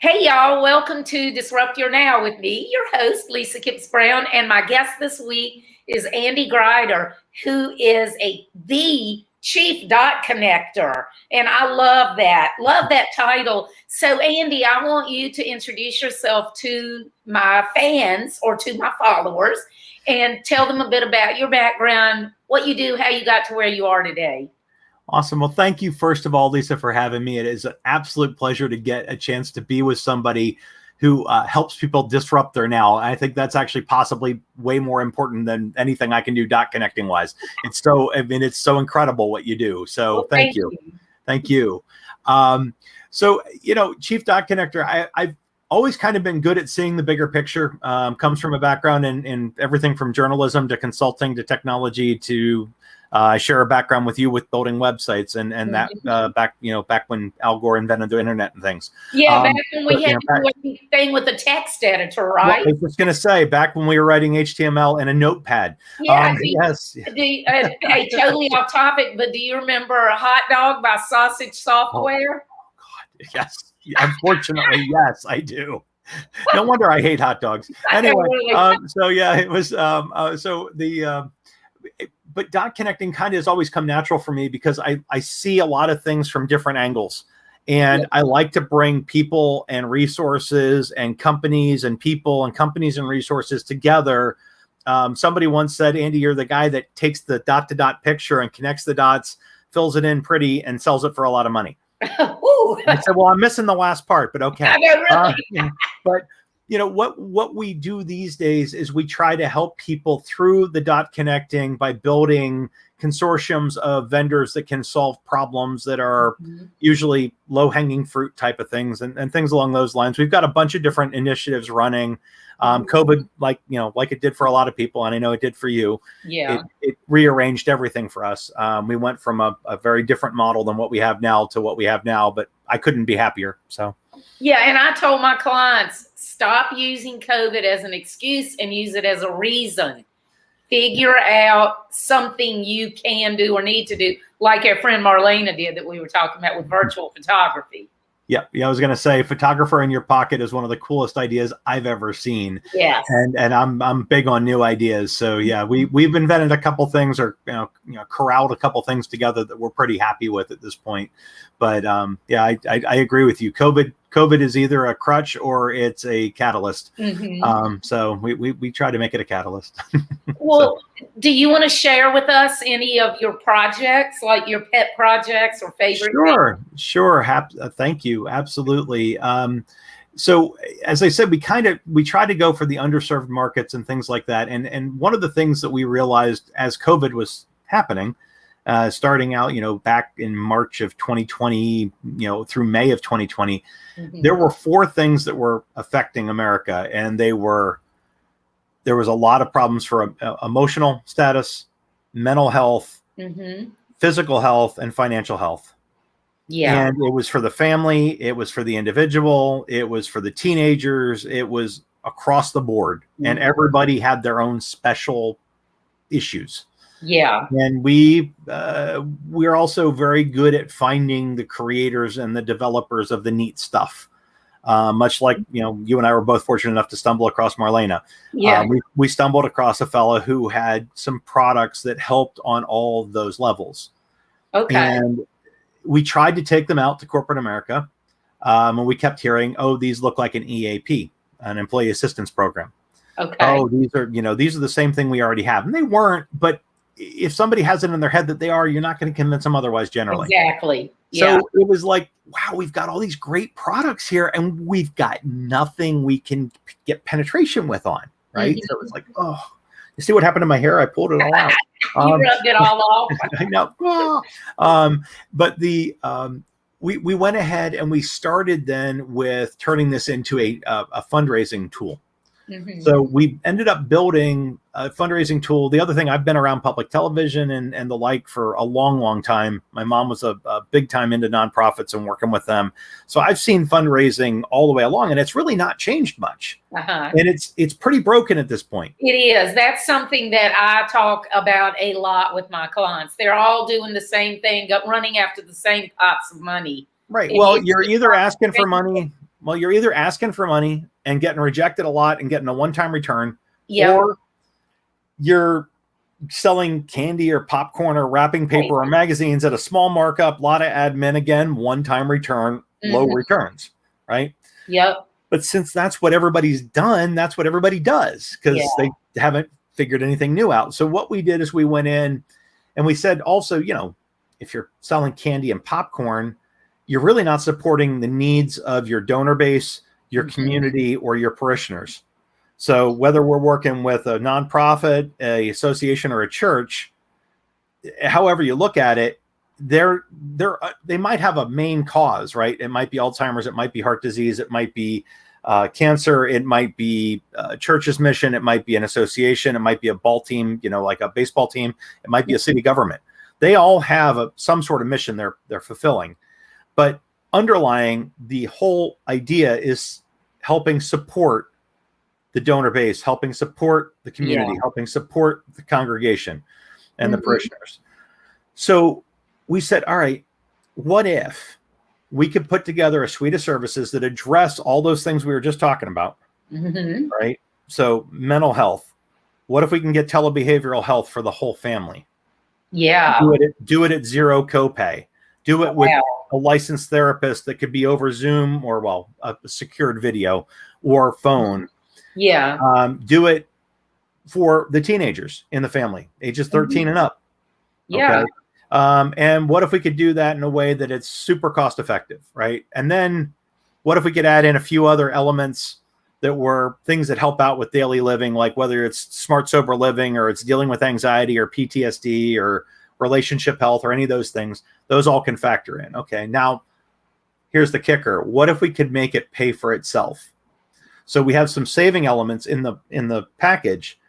Hey, y'all. Welcome to Disrupt Your Now with me, your host, Lisa Kipps-Brown. And my guest this week is Andy Greider, who is the Chief Dot Connector. And I love that title. So, Andy, I want you to introduce yourself to my fans or to my followers and tell them a bit about your background, what you do, how you got to where you are today. Awesome. Well, thank you, first of all, Lisa, for having me. It is an absolute pleasure to get a chance to be with somebody who helps people disrupt their now. I think that's actually possibly way more important than anything I can do dot connecting wise. It's so incredible what you do. So Well, thank you. Thank you. Chief Dot Connector, I've always kind of been good at seeing the bigger picture. Comes from a background in everything from journalism to consulting to technology to I share a background with you with building websites and that back when Al Gore invented the internet and things. Yeah, back when we had to do anything with a text editor, right? Well, I was just going to say, back when we were writing HTML in a notepad. Yeah, yes. Hey, totally off topic, but do you remember a hot dog by Sausage Software? Oh God, yes. Unfortunately, yes, I do. No wonder I hate hot dogs. Anyway, it was but dot connecting kind of has always come natural for me because I see a lot of things from different angles. And I like to bring people and resources and companies and people and companies and resources together. Somebody once said, Andy, you're the guy that takes the dot to dot picture and connects the dots, fills it in pretty, and sells it for a lot of money. I said, well, I'm missing the last part, but okay. But what we do these days is we try to help people through the dot connecting by building consortiums of vendors that can solve problems that are usually low-hanging fruit type of things and things along those lines. We've got a bunch of different initiatives running. COVID, like it did for a lot of people, and I know it did for you. Yeah, it rearranged everything for us. We went from a very different model than what we have now to what we have now, but I couldn't be happier. So. Yeah, and I told my clients, stop using COVID as an excuse and use it as a reason. Figure out something you can do or need to do, like our friend Marlena did that we were talking about with virtual photography. Yeah, I was going to say, photographer in your pocket is one of the coolest ideas I've ever seen. Yes, and I'm big on new ideas. So yeah, we've invented a couple things or corralled a couple things together that we're pretty happy with at this point. But I agree with you. COVID is either a crutch or it's a catalyst. So we try to make it a catalyst. Well, do you want to share with us any of your projects, like your pet projects or favorite? Sure. Thank you. Absolutely. So as I said, we try to go for the underserved markets and things like that. And one of the things that we realized as COVID was happening, starting out, back in March of 2020, through May of 2020, there were 4 things that were affecting America. And there was a lot of problems for emotional status, mental health, physical health, and financial health. Yeah. And it was for the family, it was for the individual, it was for the teenagers, it was across the board. And everybody had their own special issues. Yeah. And we're also very good at finding the creators and the developers of the neat stuff. Much like, you and I were both fortunate enough to stumble across Marlena. Yeah. We stumbled across a fella who had some products that helped on all of those levels. Okay. And we tried to take them out to corporate America. And we kept hearing, oh, these look like an EAP, an employee assistance program. Okay. Oh, these are the same thing we already have. And they weren't, but if somebody has it in their head that they are, you're not going to convince them otherwise generally. Exactly. Yeah. So it was like, wow, we've got all these great products here and we've got nothing we can get penetration with on, right? So it was like, oh, you see what happened to my hair? I pulled it all out. You rubbed it all off. I know. But we went ahead and we started then with turning this into a fundraising tool. So we ended up building a fundraising tool. The other thing, I've been around public television and the like for a long, long time. My mom was a big time into nonprofits and working with them. So I've seen fundraising all the way along, and it's really not changed much. And it's pretty broken at this point. It is. That's something that I talk about a lot with my clients. They're all doing the same thing, running after the same pots of money. Right. Well, you're either asking for money Well, you're either asking for money and getting rejected a lot and getting a one-time return, Yeah. or you're selling candy or popcorn or wrapping paper or magazines at a small markup, a lot of admin, again, one-time return, low returns, right? Yep. But since that's what everybody's done, that's what everybody does, because they haven't figured anything new out. So what we did is we went in and we said also, you know, if you're selling candy and popcorn, you're really not supporting the needs of your donor base, your community, or your parishioners. So whether we're working with a nonprofit, a association, or a church, however you look at it, they might have a main cause, right? It might be Alzheimer's, it might be heart disease, it might be cancer, it might be a church's mission, it might be an association, it might be a ball team, you know, like a baseball team, it might be a city government. They all have some sort of mission they're fulfilling, but underlying the whole idea is helping support the donor base, helping support the community, helping support the congregation and the parishioners. So we said, all right, what if we could put together a suite of services that address all those things we were just talking about, right? So mental health. What if we can get telebehavioral health for the whole family? Yeah. Do it at zero copay. Do it with a licensed therapist that could be over Zoom or, well, a secured video or phone. Yeah. Do it for the teenagers in the family, ages 13 and up. Yeah. Okay. And what if we could do that in a way that it's super cost effective, right? And then what if we could add in a few other elements that were things that help out with daily living, like whether it's smart, sober living, or it's dealing with anxiety or PTSD or relationship health or any of those things, those all can factor in. Okay. Now here's the kicker. What if we could make it pay for itself? So we have some saving elements in the package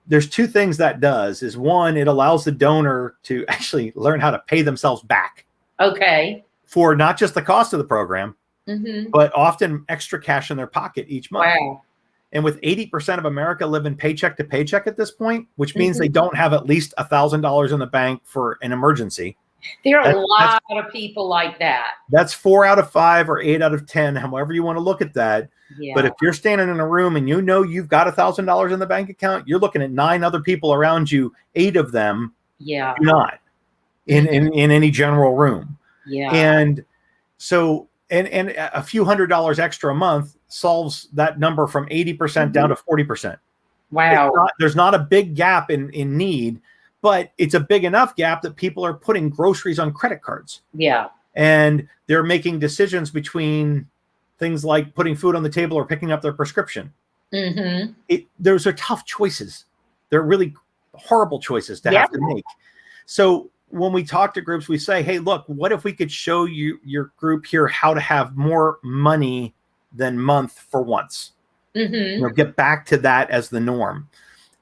there's two things that does is, one, it allows the donor to actually learn how to pay themselves back. Okay. For not just the cost of the program, but often extra cash in their pocket each month. Wow. And with 80% of America living paycheck to paycheck at this point, which means they don't have at least $1,000 in the bank for an emergency. There are a lot of people like that. That's 4 out of 5 or 8 out of 10, however you want to look at that. Yeah. But if you're standing in a room and you know you've got $1,000 in the bank account, you're looking at 9 other people around you, 8 of them do not in any general room. Yeah. And so and a few $100s extra a month solves that number from 80% down to 40%. Wow. There's not a big gap in need, but it's a big enough gap that people are putting groceries on credit cards. Yeah. And they're making decisions between things like putting food on the table or picking up their prescription. Those are tough choices. They're really horrible choices to have to make. So when we talk to groups, we say, hey, look, what if we could show you your group here how to have more money than month for once? You know, get back to that as the norm.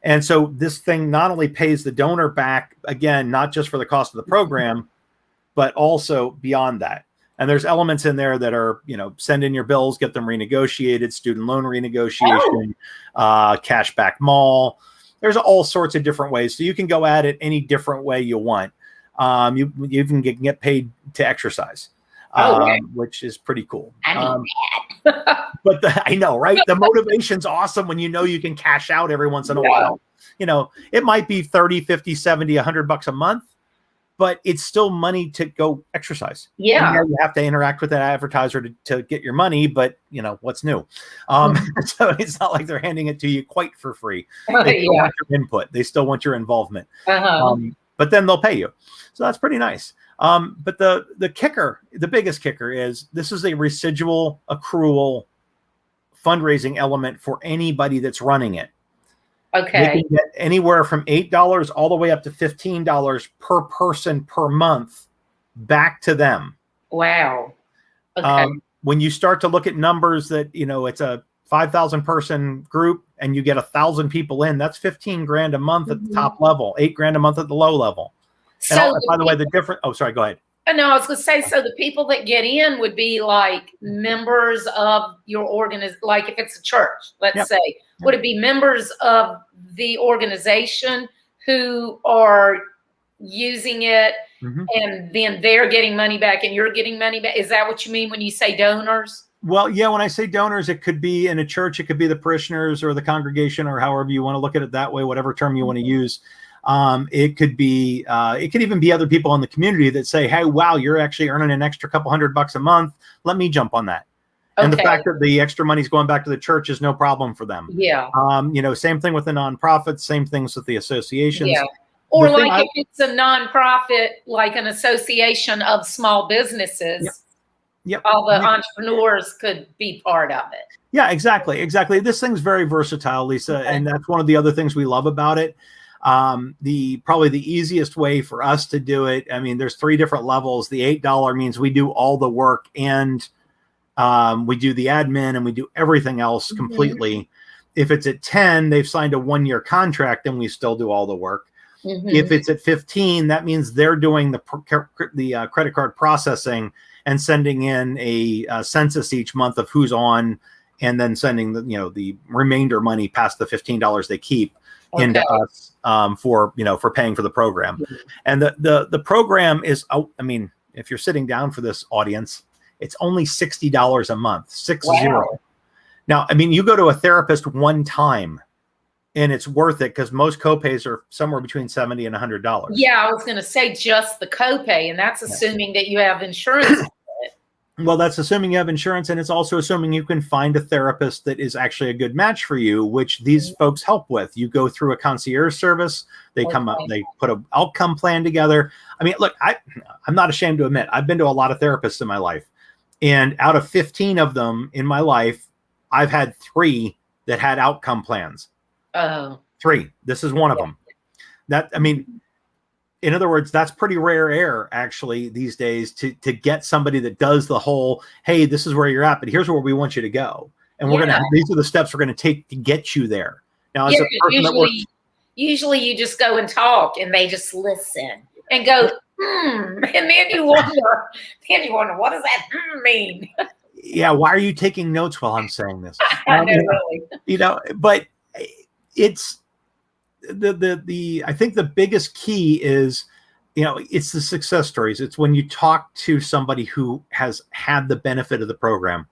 And so this thing not only pays the donor back, again, not just for the cost of the program, but also beyond that. And there's elements in there that are, you know, send in your bills, get them renegotiated, student loan renegotiation, cashback mall. There's all sorts of different ways. So you can go at it any different way you want. You even get paid to exercise, which is pretty cool. But I know, right? The motivation's awesome when you know you can cash out every once in a while. You know, it might be 30, 50, 70, $100 a month, but it's still money to go exercise. Yeah. You have to interact with that advertiser to get your money, but you know, what's new? So it's not like they're handing it to you quite for free. They still want your input. They still want your involvement. But then they'll pay you. So that's pretty nice. But the kicker, the biggest kicker is this is a residual accrual fundraising element for anybody that's running it. Okay. They can get anywhere from $8 all the way up to $15 per person per month back to them. Wow. Okay. When you start to look at numbers that, you know, it's a 5,000 person group and you get 1,000 people in, that's 15 grand a month at the top level, 8 grand a month at the low level. So by the way, the different, oh, sorry, go ahead. No, I was going to say, so the people that get in would be like members of your organization, like if it's a church, let's say, would it be members of the organization who are using it Mhm. and then they're getting money back and you're getting money back. Is that what you mean when you say donors? Well, yeah, when I say donors, it could be in a church, it could be the parishioners or the congregation, or however you want to look at it that way, whatever term you want to use. It could be, it could even be other people in the community that say, hey, wow, you're actually earning an extra couple $100 a month. Let me jump on that. And the fact that the extra money is going back to the church is no problem for them. Yeah. Same thing with the nonprofits, same things with the associations. Yeah. Or like if it's a nonprofit, like an association of small businesses, all the entrepreneurs could be part of it. Yeah, exactly. This thing's very versatile, Lisa. Okay. And that's one of the other things we love about it. Probably the easiest way for us to do it, I mean, there's 3 different levels. The $8 means we do all the work and we do the admin and we do everything else completely. If it's at 10, they've signed a 1-year contract and we still do all the work. If it's at 15, that means they're doing the credit card processing and sending in a census each month of who's on, and then sending the remainder money past the $15 they keep into us for paying for the program. And the program is, I mean, if you're sitting down for this audience, it's only $60 a month, 60. Wow. Now, I mean, you go to a therapist one time and it's worth it because most copays are somewhere between $70 and $100. Yeah, I was going to say just the copay, and that's assuming that you have insurance. Well, that's assuming you have insurance, and it's also assuming you can find a therapist that is actually a good match for you, which these folks help with. You go through a concierge service. They come up, they put an outcome plan together. I mean, look, I'm not ashamed to admit, I've been to a lot of therapists in my life, and out of 15 of them in my life, I've had 3 that had outcome plans. 3. This is one of them. That, I mean, in other words, that's pretty rare air actually these days to get somebody that does the whole, hey, this is where you're at, but here's where we want you to go. And these are the steps we're going to take to get you there. Now, as a person usually you just go and talk and they just listen and go, and then you wonder, what does that mean? Yeah. Why are you taking notes while I'm saying this? Really. But it's I think the biggest key is, it's the success stories. It's when you talk to somebody who has had the benefit of the program.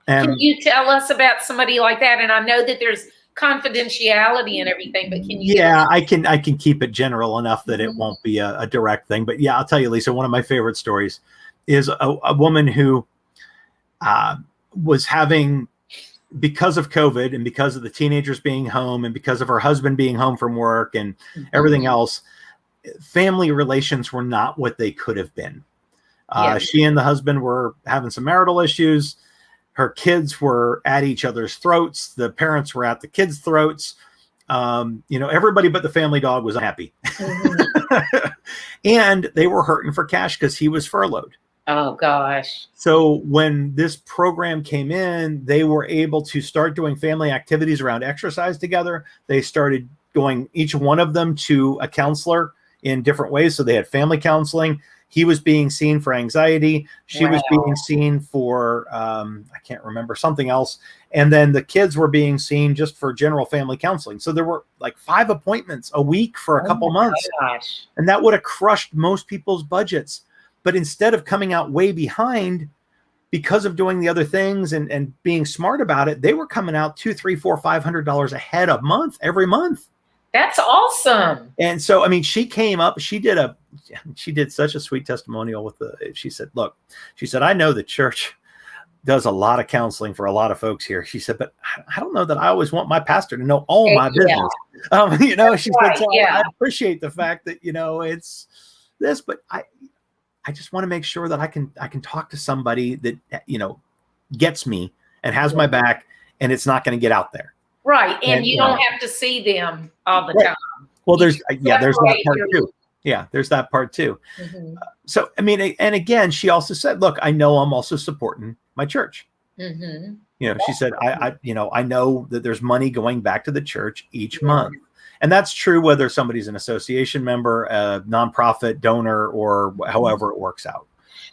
And can you tell us about somebody like that? And I know that there's confidentiality and everything, but can you? Yeah, I can keep it general enough that it won't be a direct thing. But yeah, I'll tell you, Lisa, one of my favorite stories is a woman who was having, because of COVID and because of the teenagers being home and because of her husband being home from work and everything else, family relations were not what they could have been. She and the husband were having some marital issues. Her kids were at each other's throats. The parents were at the kids' throats. Everybody but the family dog was unhappy. And they were hurting for cash because he was furloughed. Oh, gosh. So when this program came in, they were able to start doing family activities around exercise together. They started going, each one of them, to a counselor in different ways. So they had family counseling. He was being seen for anxiety. She was being seen for, I can't remember, something else. And then the kids were being seen just for general family counseling. So there were like 5 appointments a week for a couple months. Gosh. And that would have crushed most people's budgets. But instead of coming out way behind because of doing the other things and being smart about it, they were coming out $200, $300, $400, $500 ahead a month, every month. That's awesome. And so, I mean, she came up, she did such a sweet testimonial she said, I know the church does a lot of counseling for a lot of folks here. She said, but I don't know that I always want my pastor to know all my business. She said, so I appreciate the fact that, it's this, but I just want to make sure that I can talk to somebody that, gets me and has my back, and it's not going to get out there. Right. And you don't have to see them all the time. Well, there's that part too. Yeah, there's that part too. So, I mean, and again, she also said, look, I know I'm also supporting my church. She said, I know that there's money going back to the church each month. And that's true whether somebody's an association member, a nonprofit donor, or however it works out.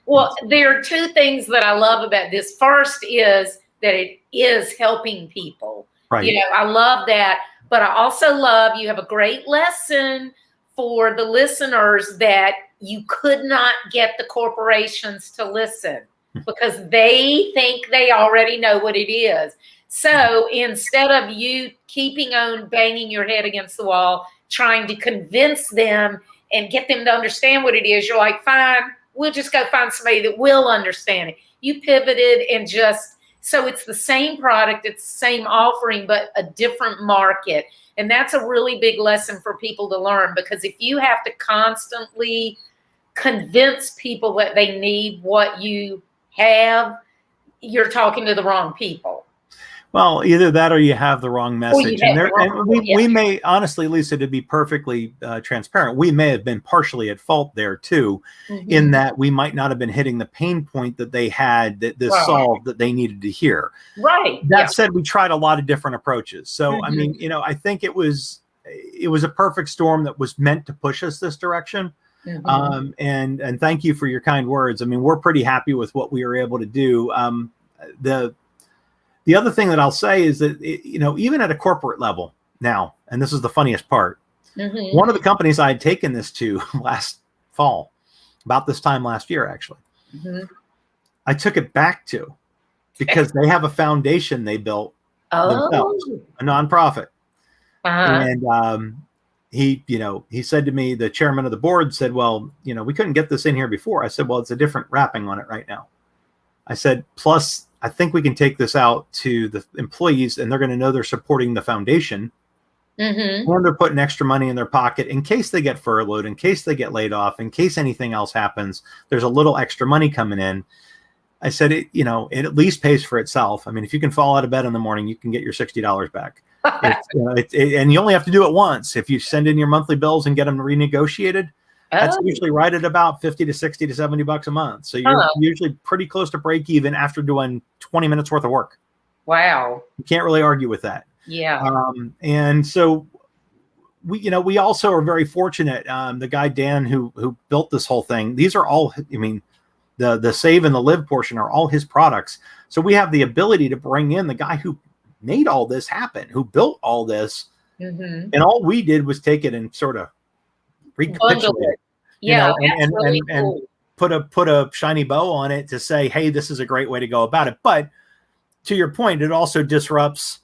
Well, there are 2 things that I love about this. First is that it is helping people. Right. I love that. But I also love you have a great lesson for the listeners that you could not get the corporations to listen because they think they already know what it is. So instead of you keeping on banging your head against the wall, trying to convince them and get them to understand what it is, you're like, fine, we'll just go find somebody that will understand it. You pivoted and so it's the same product, it's the same offering, but a different market. And that's a really big lesson for people to learn, because if you have to constantly convince people that they need what you have, you're talking to the wrong people. Well, either that or you have the wrong message. We may, honestly, Lisa, to be perfectly transparent, we may have been partially at fault there too, in that we might not have been hitting the pain point that they had, that this solved, that they needed to hear. Right. That said, we tried a lot of different approaches. So, I mean, I think it was a perfect storm that was meant to push us this direction. And thank you for your kind words. I mean, we're pretty happy with what we were able to do. The other thing that I'll say is that, even at a corporate level now, and this is the funniest part, one of the companies I had taken this to last fall, about this time last year, actually, I took it back to because they have a foundation they built themselves, a nonprofit. And he said to me, the chairman of the board said, well, we couldn't get this in here before. I said, well, it's a different wrapping on it right now. I said, plus, I think we can take this out to the employees and they're going to know they're supporting the foundation. And they're putting extra money in their pocket in case they get furloughed, in case they get laid off, in case anything else happens. There's a little extra money coming in. I said, it at least pays for itself. I mean, if you can fall out of bed in the morning, you can get your $60 back. And you only have to do it once. If you send in your monthly bills and get them renegotiated, that's usually right at about 50 to 60 to 70 bucks a month. So you're usually pretty close to break even after doing 20 minutes worth of work. Wow. You can't really argue with that. Yeah. And so we also are very fortunate. The guy, Dan, who built this whole thing, these are all, the save and the live portion are all his products. So we have the ability to bring in the guy who made all this happen, who built all this. And all we did was take it and sort of recapitulate it, and put a shiny bow on it to say, hey, this is a great way to go about it. But to your point, it also disrupts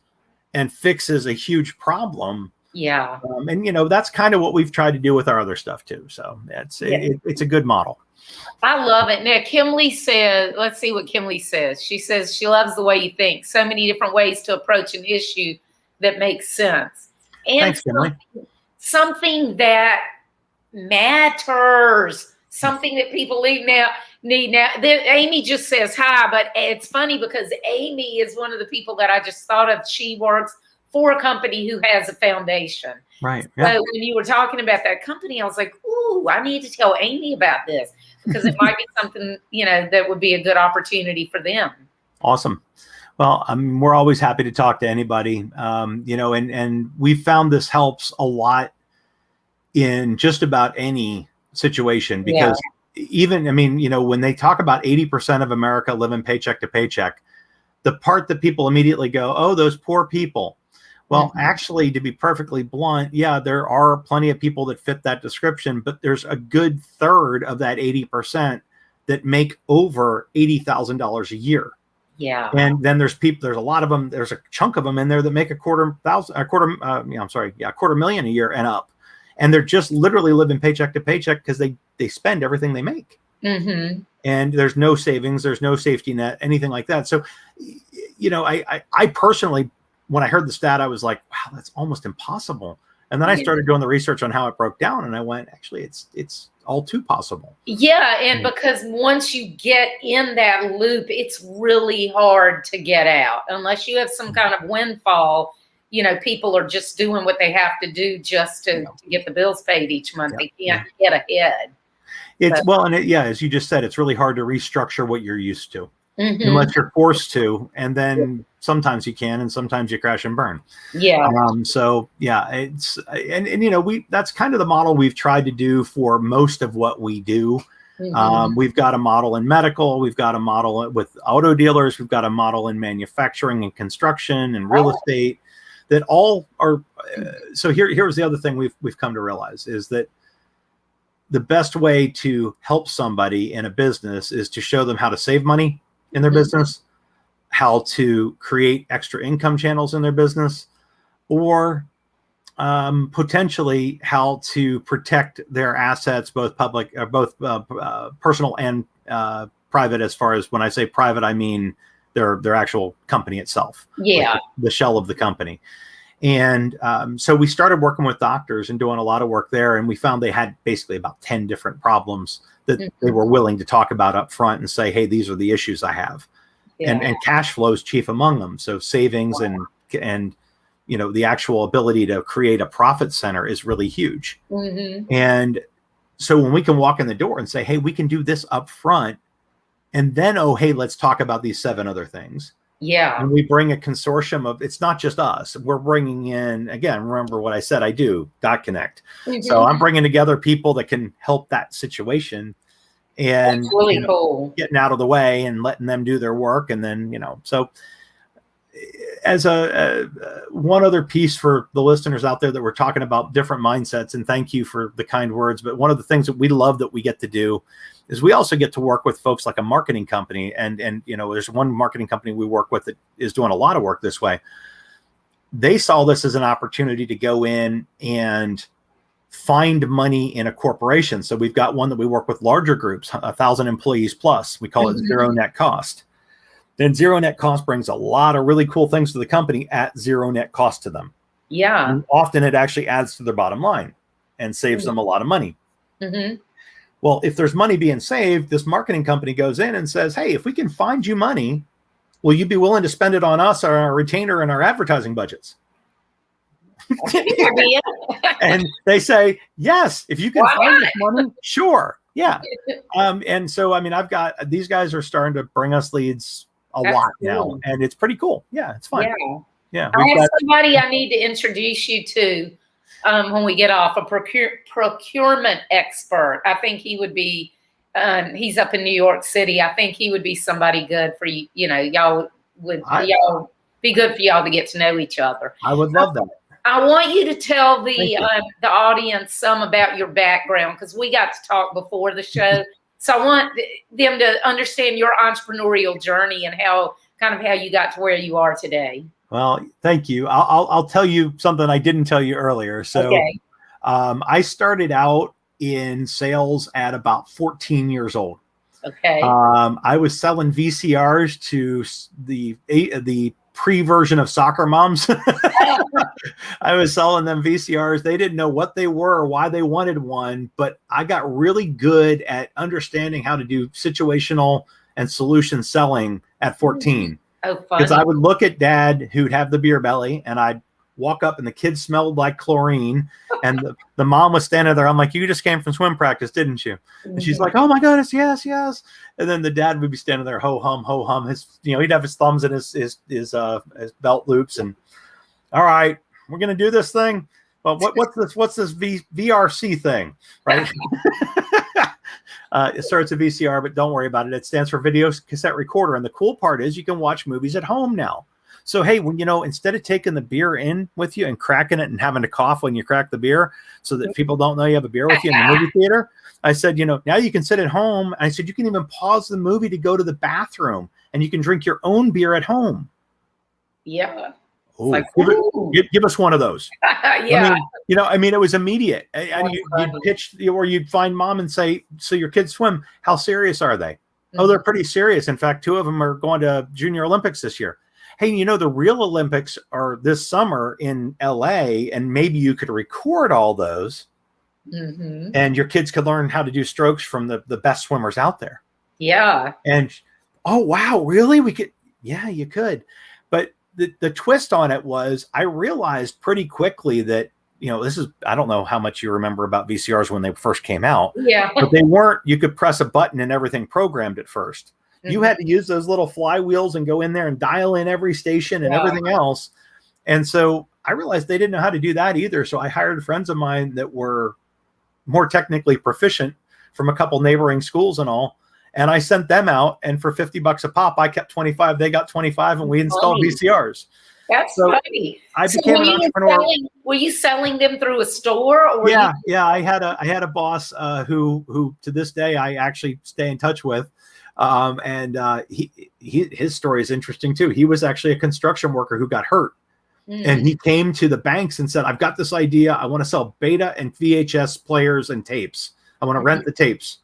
and fixes a huge problem. Yeah. And that's kind of what we've tried to do with our other stuff too. So it's a good model. I love it. Now, Kimley says, let's see what Kimley says. She says she loves the way you think. So many different ways to approach an issue that makes sense. And thanks, Kimley. Something that matters, something that people need now. Amy just says hi, but it's funny because Amy is one of the people that I just thought of. She works for a company who has a foundation. Right. Yeah. So when you were talking about that company, I was like, ooh, I need to tell Amy about this because it might be something, that would be a good opportunity for them. Awesome. Well, we're always happy to talk to anybody, and we found this helps a lot in just about any situation, because even, when they talk about 80% of America living paycheck to paycheck, the part that people immediately go, oh, those poor people. Well, actually, to be perfectly blunt, there are plenty of people that fit that description, but there's a good third of that 80% that make over $80,000 a year. Yeah. And then there's a lot of them, there's a chunk of them in there that make a quarter million a year and up. And they're just literally living paycheck to paycheck because they spend everything they make. And there's no savings, there's no safety net, anything like that. So, I personally, when I heard the stat, I was like, wow, that's almost impossible. And then I started doing the research on how it broke down, and I went, actually, it's all too possible. Yeah, and because once you get in that loop, it's really hard to get out unless you have some kind of windfall. People are just doing what they have to do just to get the bills paid each month. They can't get ahead. As you just said, it's really hard to restructure what you're used to unless you're forced to, and then sometimes you can, and sometimes you crash and burn. Yeah. It's that's kind of the model we've tried to do for most of what we do. We've got a model in medical, we've got a model with auto dealers, we've got a model in manufacturing and construction and real estate that all are. So here's the other thing we've come to realize is that the best way to help somebody in a business is to show them how to save money in their business, how to create extra income channels in their business, or potentially how to protect their assets, both public, both personal and private. As far as when I say private, I mean their actual company itself, Yeah. like the shell of the company. And so we started working with doctors and doing a lot of work there. And we found they had basically about 10 different problems that they were willing to talk about up front and say, hey, these are the issues I have. Yeah. And cash flow is chief among them. So savings and you know, the actual ability to create a profit center is really huge. And so when we can walk in the door and say, hey, we can do this up front, and then, oh, hey, let's talk about these 7 other things. Yeah. And we bring a consortium of, it's not just us. We're bringing in, again, remember what I said I do, dot connect. So I'm bringing together people that can help that situation, and that's really cool. Getting out of the way and letting them do their work. And then, you know, so as a one other piece for the listeners out there that we're talking about different mindsets, and thank you for the kind words, but one of the things that we love that we get to do is we also get to work with folks like a marketing company. And you know, there's one marketing company we work with that is doing a lot of work this way. They saw this as an opportunity to go in and find money in a corporation. So we've got one that we work with larger groups, 1,000 employees plus. We call it zero net cost. Then zero net cost brings a lot of really cool things to the company at zero net cost to them. Yeah. And often it actually adds to their bottom line and saves them a lot of money. Well, if there's money being saved, this marketing company goes in and says, hey, if we can find you money, will you be willing to spend it on us or our retainer and our advertising budgets? And they say, yes, if you can find this money, sure. Yeah. And so, I mean, I've got, these guys are starting to bring us leads a lot now, and it's pretty cool. Yeah, it's fun. Yeah. I have somebody I need to introduce you to when we get off, a procurement expert. I think he would be, he's up in New York City. I think he would be somebody good for you. You know, y'all be good for y'all to get to know each other. I would love that. I want you to tell the audience some about your background, because we got to talk before the show. So I want them to understand your entrepreneurial journey and how you got to where you are today. Well, thank you. I'll tell you something I didn't tell you earlier. So I started out in sales at about 14 years old. Okay. I was selling VCRs to the pre-version of soccer moms. I was selling them VCRs. They didn't know what they were or why they wanted one, but I got really good at understanding how to do situational and solution selling at 14. Oh, fun. Because I would look at dad who'd have the beer belly, and I'd walk up and the kids smelled like chlorine, and the mom was standing there. I'm like, you just came from swim practice, didn't you? And she's like, oh my goodness, yes. And then the dad would be standing there, ho hum. His, you know, he'd have his thumbs in his belt loops, and all right, we're gonna do this thing. Well, what's this VRC thing, right? It starts a VCR, but don't worry about it. It stands for video cassette recorder. And the cool part is you can watch movies at home now. So, hey, when, you know, instead of taking the beer in with you and cracking it and having to cough when you crack the beer so that people don't know you have a beer with you in the movie theater, I said, you know, now you can sit at home. And I said, you can even pause the movie to go to the bathroom, and you can drink your own beer at home. Yeah. Ooh, like, give us one of those. Yeah. I mean, it was immediate. And you'd pitch, or you'd find mom and say, so your kids swim, how serious are they? Oh, they're pretty serious. In fact, 2 of them are going to Junior Olympics this year. Hey, you know, the real Olympics are this summer in LA, and maybe you could record all those, and your kids could learn how to do strokes from the best swimmers out there. Yeah. And, oh, wow, really? We could, yeah, you could. But the twist on it was I realized pretty quickly that, you know, this is, I don't know how much you remember about VCRs when they first came out. Yeah. But they weren't, you could press a button and everything programmed at first. You had to use those little flywheels and go in there and dial in every station and everything else. And so I realized they didn't know how to do that either. So I hired friends of mine that were more technically proficient from a couple neighboring schools and all. And I sent them out, and for $50 a pop, I kept 25. They got 25, and we installed VCRs. That's So funny. I So became an entrepreneur. were you selling them through a store, or were Yeah, you? yeah. I had a boss who to this day I actually stay in touch with, and his story is interesting too. He was actually a construction worker who got hurt, and he came to the banks and said, "I've got this idea. I want to sell beta and VHS players and tapes. I want to rent the tapes."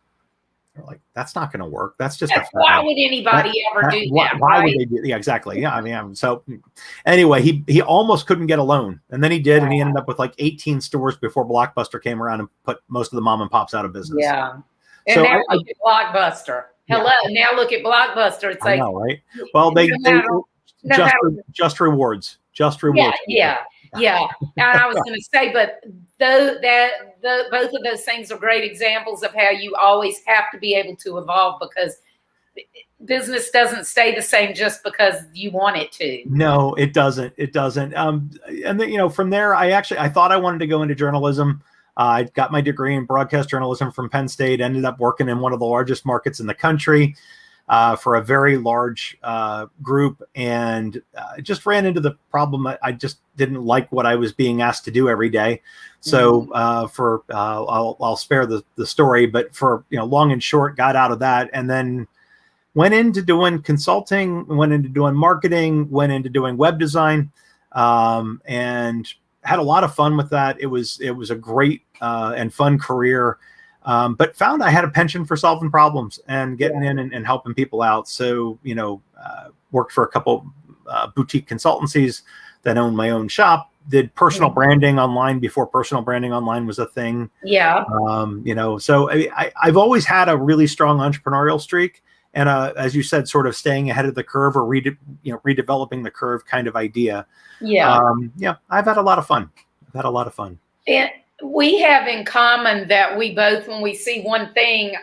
They're like, "That's not going to work. That's just a Why fad. would anybody ever do that, Why would right? they do?" Yeah, exactly. Yeah, I mean, so anyway, he almost couldn't get a loan, and then he did, and he ended up with like 18 stores before Blockbuster came around and put most of the mom and pops out of business. Yeah. And So now look at Blockbuster. Hello. Now look at Blockbuster. It's I like, know, right? Well, they just rewards, just rewards. yeah. And I was going to say, but both of those things are great examples of how you always have to be able to evolve, because business doesn't stay the same just because you want it to. No, it doesn't. It doesn't. And then, from there, I thought I wanted to go into journalism. I got my degree in broadcast journalism from Penn State, ended up working in one of the largest markets in the country for a very large group, and just ran into the problem. I just didn't like what I was being asked to do every day. So I'll spare the story, but for long and short, got out of that, and then went into doing consulting, went into doing marketing, went into doing web design, and had a lot of fun with that. It was a great and fun career, but found I had a penchant for solving problems and getting in and helping people out. So, worked for a couple boutique consultancies that owned my own shop, did personal branding online before personal branding online was a thing. Yeah. So I've always had a really strong entrepreneurial streak. And as you said, sort of staying ahead of the curve or redeveloping the curve kind of idea. Yeah. I've had a lot of fun. And we have in common that we both, when we see one thing,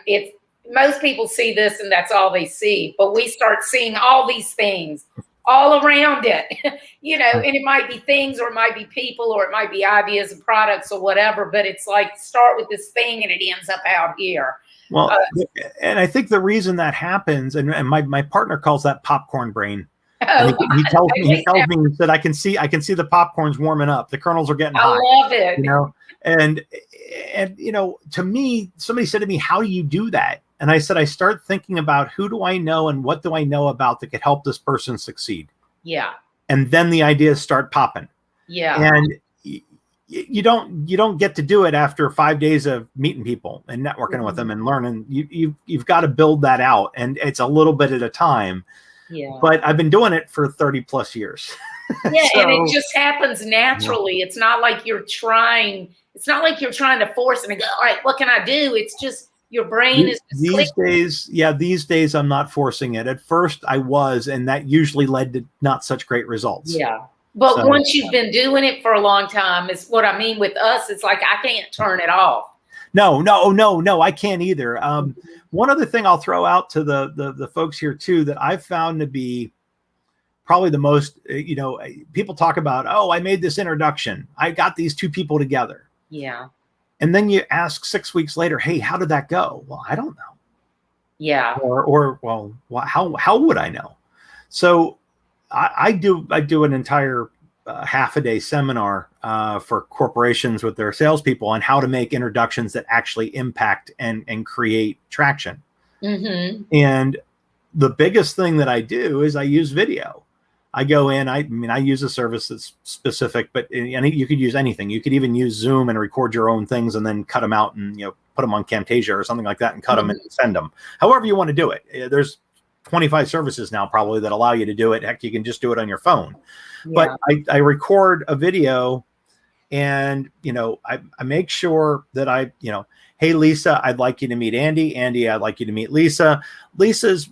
most people see this and that's all they see, but we start seeing all these things all around it, and it might be things, or it might be people, or it might be ideas and products or whatever, but it's like, start with this thing and it ends up out here. Well, and I think the reason that happens, and my partner calls that popcorn brain. And he tells me, he said, I can see the popcorn's warming up. The kernels are getting hot. I love it. And to me, somebody said to me, "How do you do that?" And I said, I start thinking about who do I know and what do I know about that could help this person succeed. Yeah. And then the ideas start popping. Yeah. And you don't get to do it after 5 days of meeting people and networking with them and learning. You've got to build that out, and it's a little bit at a time. Yeah. But I've been doing it for 30 plus years. Yeah. And it just happens naturally. It's not like you're trying. It's not like you're trying to force it and go, all right, what can I do? It's just your brain is just these days I'm not forcing it. At first I was, and that usually led to not such great results. Yeah. But once you've been doing it for a long time, is what I mean with us. It's like, I can't turn it off. No, I can't either. One other thing I'll throw out to the folks here too, that I've found to be probably the most, people talk about, oh, I made this introduction. I got these two people together. Yeah. And then you ask 6 weeks later, hey, how did that go? Well, I don't know. Yeah. Or how would I know? So I do an entire half a day seminar for corporations with their salespeople on how to make introductions that actually impact and create traction. Mm-hmm. And the biggest thing that I do is I use video. I go in, I use a service that's specific, but you could use anything. You could even use Zoom and record your own things and then cut them out and, put them on Camtasia or something like that and cut them and send them. However you want to do it. There's 25 services now probably that allow you to do it. Heck, you can just do it on your phone. Yeah. But I record a video and, I make sure that hey, Lisa, I'd like you to meet Andy. Andy, I'd like you to meet Lisa. Lisa's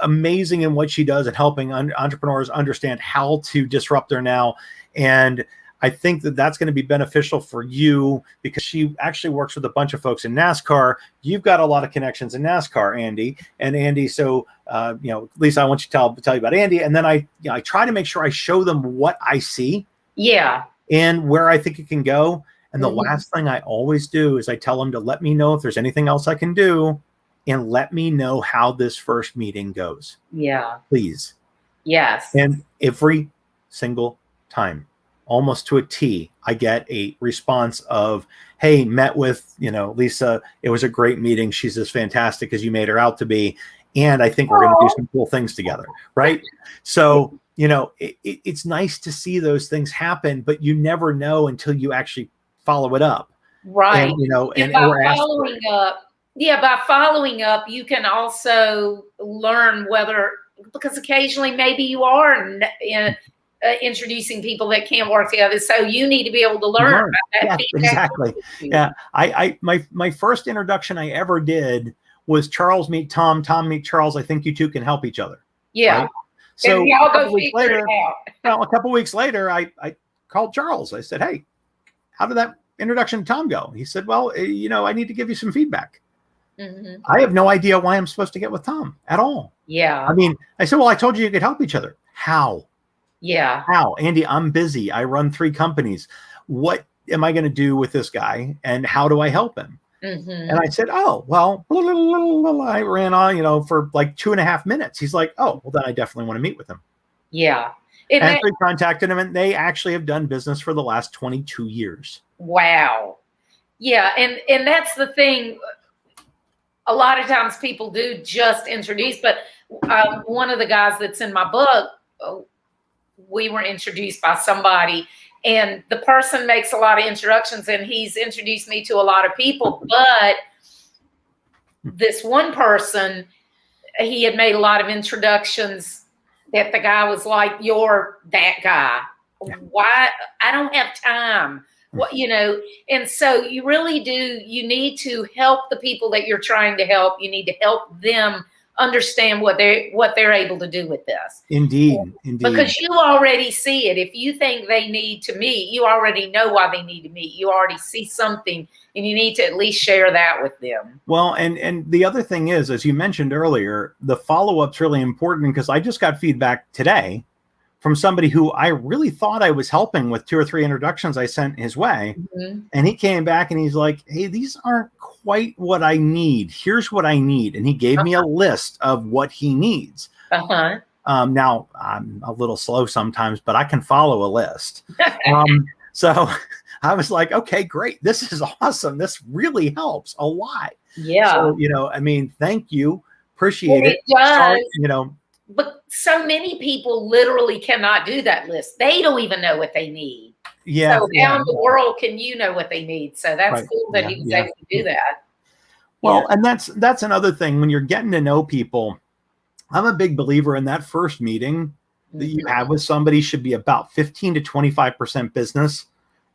amazing in what she does at helping entrepreneurs understand how to disrupt their now. And I think that that's going to be beneficial for you because she actually works with a bunch of folks in NASCAR. You've got a lot of connections in NASCAR, Andy. And Andy, so, Lisa, I want you to tell you about Andy. And then I try to make sure I show them what I see. Yeah. And where I think it can go. And the last thing I always do is I tell them to let me know if there's anything else I can do and let me know how this first meeting goes. Yeah. Please. Yes. And every single time, almost to a T, I get a response of, hey, met with, Lisa. It was a great meeting. She's as fantastic as you made her out to be. And I think we're going to do some cool things together. Right. So, it's nice to see those things happen, but you never know until you actually follow it up. Right. And by following up, you can also learn because occasionally maybe you are introducing people that can't work together. So you need to be able to learn about that. Yeah, exactly. Yeah. My first introduction I ever did was Charles meet Tom, Tom meet Charles. I think you two can help each other. Yeah. Right? So a couple weeks later, I called Charles. I said, hey, how did that introduction to Tom go? He said, well, I need to give you some feedback. Mm-hmm. I have no idea why I'm supposed to get with Tom at all. Yeah. I mean, I said, well, I told you could help each other. How? Yeah. How? Andy, I'm busy. I run 3 companies. What am I going to do with this guy? And how do I help him? Mm-hmm. And I said, oh, well, I ran on, for like 2.5 minutes. He's like, oh, well, then I definitely want to meet with him. Yeah. And we contacted him, and they actually have done business for the last 22 years. Wow. Yeah. And that's the thing. A lot of times people do just introduce, but one of the guys that's in my book, we were introduced by somebody, and the person makes a lot of introductions, and he's introduced me to a lot of people. But this one person, he had made a lot of introductions that the guy was like, you're that guy. Why? I don't have time. And so you really do, you need to help the people that you're trying to help. You need to help them understand what they're able to do with this. Indeed. Because you already see it. If you think they need to meet, you already know why they need to meet. You already see something, and you need to at least share that with them. Well, and the other thing is, as you mentioned earlier, the follow-up's really important, because I just got feedback today from somebody who I really thought I was helping with 2 or 3 introductions I sent his way. Mm-hmm. And he came back and he's like, hey, these aren't quite what I need. Here's what I need. And he gave me a list of what he needs. Uh-huh. Now, I'm a little slow sometimes, but I can follow a list. So I was like, okay, great. This is awesome. This really helps a lot. Yeah. So, thank you. Appreciate it. It does. So, but so many people literally cannot do that list. They don't even know what they need. Yeah. So how in the world can you know what they need? So that's right. cool that he was able to do that. Well, and that's another thing. When you're getting to know people, I'm a big believer in that first meeting that you have with somebody should be about 15 to 25% business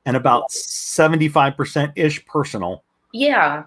and about 75%-ish personal. Yeah.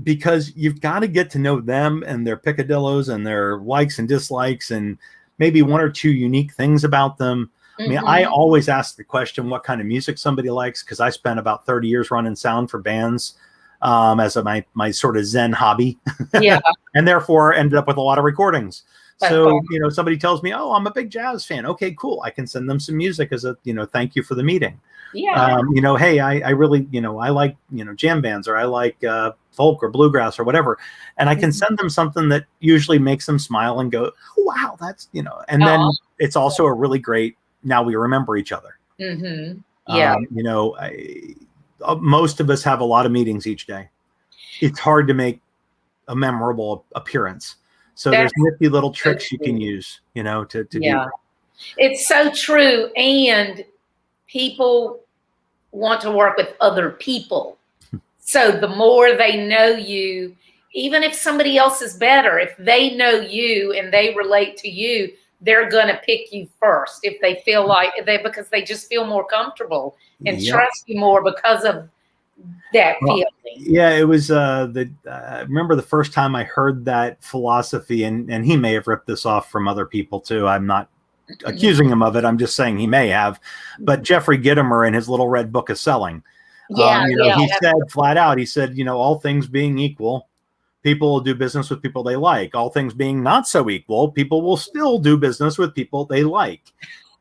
Because you've got to get to know them and their picadillos and their likes and dislikes, and maybe 1 or 2 unique things about them. I mean, I always ask the question, what kind of music somebody likes, because I spent about 30 years running sound for bands as my sort of Zen hobby. Yeah. And therefore ended up with a lot of recordings. So, somebody tells me, oh, I'm a big jazz fan. Okay, cool. I can send them some music as a, thank you for the meeting. Yeah. Hey, I really, I like, jam bands, or I like folk or bluegrass or whatever. And I can send them something that usually makes them smile and go, oh, wow, that's, and then it's also a really great, now we remember each other. Mm-hmm. Yeah. Most of us have a lot of meetings each day. It's hard to make a memorable appearance. So there's nifty little tricks you can use, to do that. It's so true. And people want to work with other people. So the more they know you, even if somebody else is better, if they know you and they relate to you, they're going to pick you first if they feel like because they just feel more comfortable and trust you more because of that feeling. Yeah, it was remember the first time I heard that philosophy, and he may have ripped this off from other people too. I'm not accusing him of it. I'm just saying he may have. But Jeffrey Gitomer in his little red book of selling, he said flat out, he said, all things being equal, people will do business with people they like. All things being not so equal, people will still do business with people they like.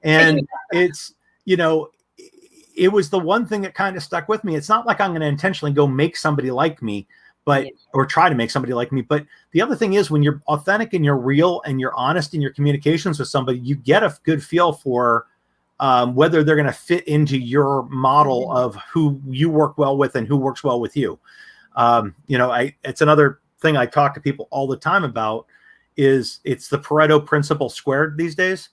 And it's, it was the one thing that kind of stuck with me. It's not like I'm going to intentionally go make somebody like me, or try to make somebody like me. But the other thing is, when you're authentic and you're real and you're honest in your communications with somebody, you get a good feel for whether they're going to fit into your model of who you work well with and who works well with you. It's another thing I talk to people all the time about is it's the Pareto principle squared these days.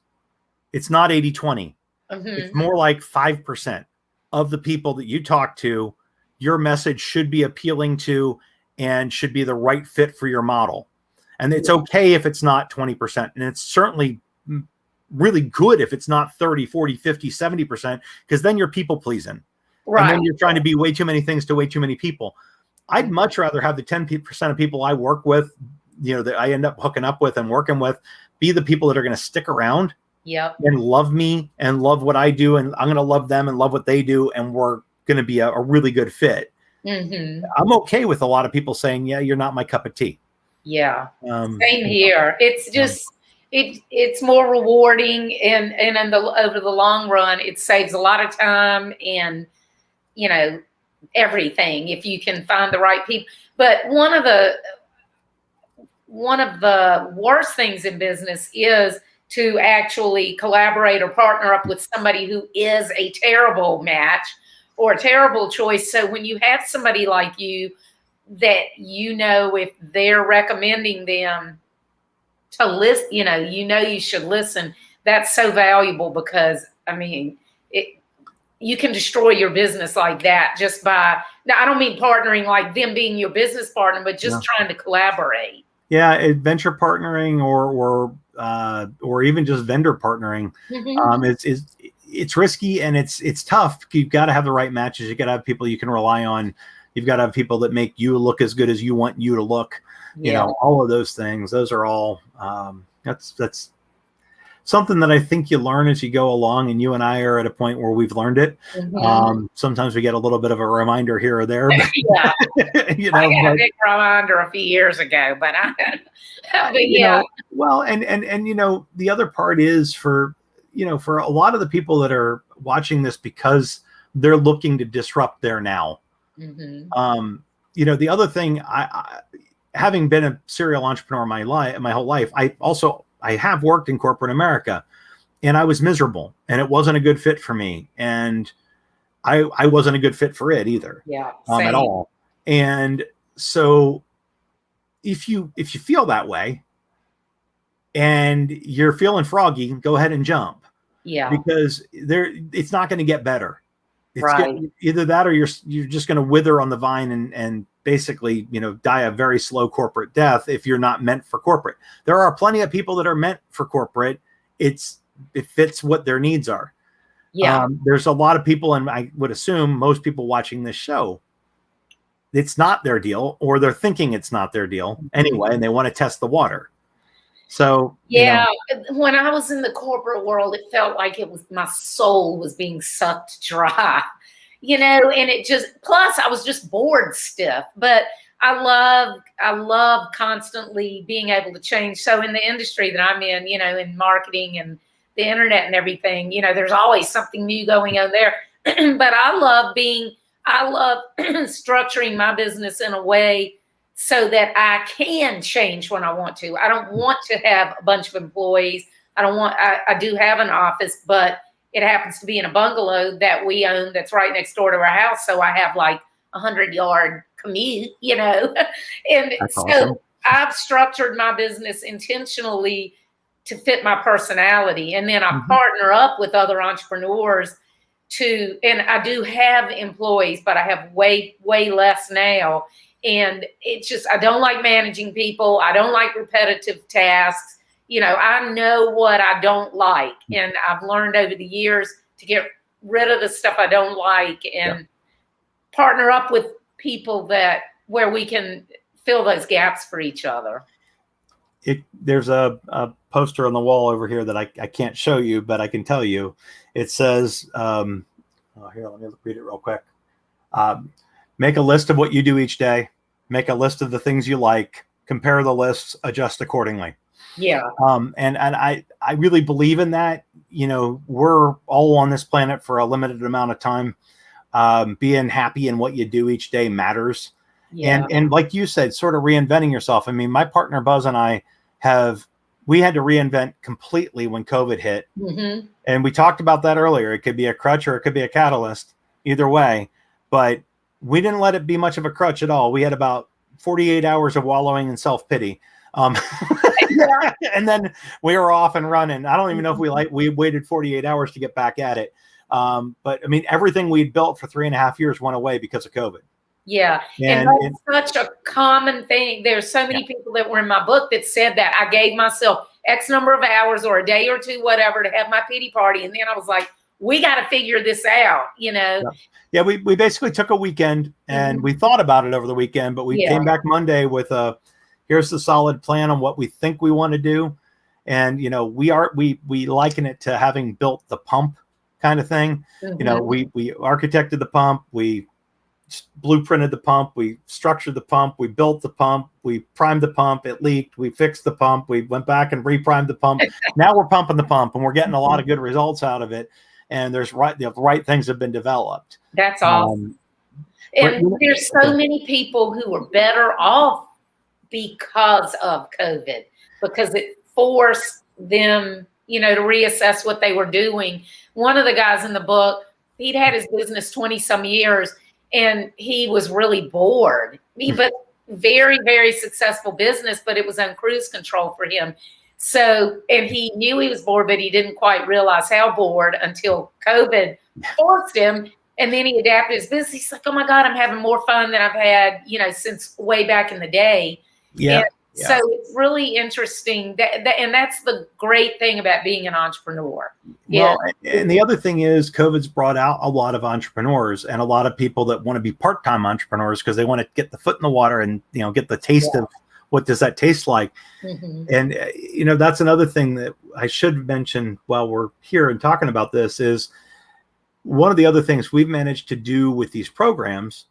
It's not 80-20. It's more like 5% of the people that you talk to, your message should be appealing to and should be the right fit for your model. And it's okay if it's not 20%. And it's certainly really good if it's not 30, 40, 50, 70%, because then you're people pleasing. Right. And then you're trying to be way too many things to way too many people. I'd much rather have the 10% of people I work with, that I end up hooking up with and working with, be the people that are going to stick around and love me and love what I do. And I'm going to love them and love what they do. And we're going to be a really good fit. I'm okay with a lot of people saying, yeah, you're not my cup of tea. Yeah. Same here. It's just, it's more rewarding and over the long run, it saves a lot of time and, everything if you can find the right people. But one of the worst things in business is to actually collaborate or partner up with somebody who is a terrible match or a terrible choice. So when you have somebody like you that if they're recommending them to listen, you should listen, that's so valuable because you can destroy your business like that just by, now I don't mean partnering like them being your business partner, but just trying to collaborate. Yeah, venture partnering or even just vendor partnering, it's risky and it's tough. You've got to have the right matches. You got to have people you can rely on. You've got to have people that make you look as good as you want you to look. All of those things. Those are all. That's something that I think you learn as you go along, and you and I are at a point where we've learned it. Sometimes we get a little bit of a reminder here or there. But, I got a big reminder a few years ago, but well, and the other part is for a lot of the people that are watching this because they're looking to disrupt their now. The other thing, I having been a serial entrepreneur my whole life, I have worked in corporate America, and I was miserable, and it wasn't a good fit for me, and I wasn't a good fit for it either. At all. And so if you feel that way and you're feeling froggy, go ahead and jump. Because it's not going to get better. Either that or you're just going to wither on the vine and basically, die a very slow corporate death if you're not meant for corporate. There are plenty of people that are meant for corporate. It fits what their needs are. There's a lot of people, and I would assume most people watching this show, it's not their deal, or they're thinking it's not their deal anyway, and they want to test the water. So when I was in the corporate world, it felt like my soul was being sucked dry, and it just, plus I was just bored stiff, but I love constantly being able to change. So in the industry that I'm in, in marketing and the internet and everything, there's always something new going on there. But I love structuring my business in a way so that I can change when I want to. I don't want to have a bunch of employees. I do have an office, but it happens to be in a bungalow that we own that's right next door to our house. So I have like 100-yard commute, and that's so awesome. I've structured my business intentionally to fit my personality. And then I partner up with other entrepreneurs and I do have employees, but I have way, way less now. And it's just, I don't like managing people. I don't like repetitive tasks. I know what I don't like. And I've learned over the years to get rid of the stuff I don't like and partner up with people where we can fill those gaps for each other. There's a poster on the wall over here that I can't show you, but I can tell you. It says, here, let me read it real quick. Make a list of what you do each day. Make a list of the things you like. Compare the lists. Adjust accordingly. And I really believe in that. We're all on this planet for a limited amount of time. Being happy in what you do each day matters. And like you said, sort of reinventing yourself. I mean, my partner Buzz and I have we had to reinvent completely when COVID hit. Mm-hmm. And we talked about that earlier. It could be a crutch or it could be a catalyst, either way. But we didn't let it be much of a crutch at all. We had about 48 hours of wallowing in self-pity. And then we were off and running. I don't even know if we waited 48 hours to get back at it. But I mean, everything we'd built for 3.5 years went away because of COVID. Yeah. And that's such a common thing. There's so many people that were in my book that said that I gave myself X number of hours or a day or two, whatever, to have my pity party. And then I was like, we got to figure this out, you know? Yeah. We basically took a weekend and we thought about it over the weekend, but we came back Monday with here's the solid plan on what we think we want to do. And, you know, we liken it to having built the pump kind of thing. You know, we architected the pump, we blueprinted the pump, we structured the pump, we built the pump, we primed the pump, it leaked, we fixed the pump, we went back and reprimed the pump. Now we're pumping the pump and we're getting a lot of good results out of it. And the right things have been developed. That's awesome. And there's so many people who are better off because of COVID, because it forced them, you know, to reassess what they were doing. One of the guys in the book, he'd had his business 20 some years and he was really bored. But very, very successful business, but it was on cruise control for him. So, and he knew he was bored, but he didn't quite realize how bored until COVID forced him. And then he adapted his business. He's like, oh my God, I'm having more fun than I've had, you know, since way back in the day. Yeah. So it's really interesting and that's the great thing about being an entrepreneur. Well, and the other thing is COVID's brought out a lot of entrepreneurs and a lot of people that want to be part-time entrepreneurs because they want to get the foot in the water and, you know, get the taste of what does that taste like. And, you know, that's another thing that I should mention while we're here and talking about this is one of the other things we've managed to do with these programs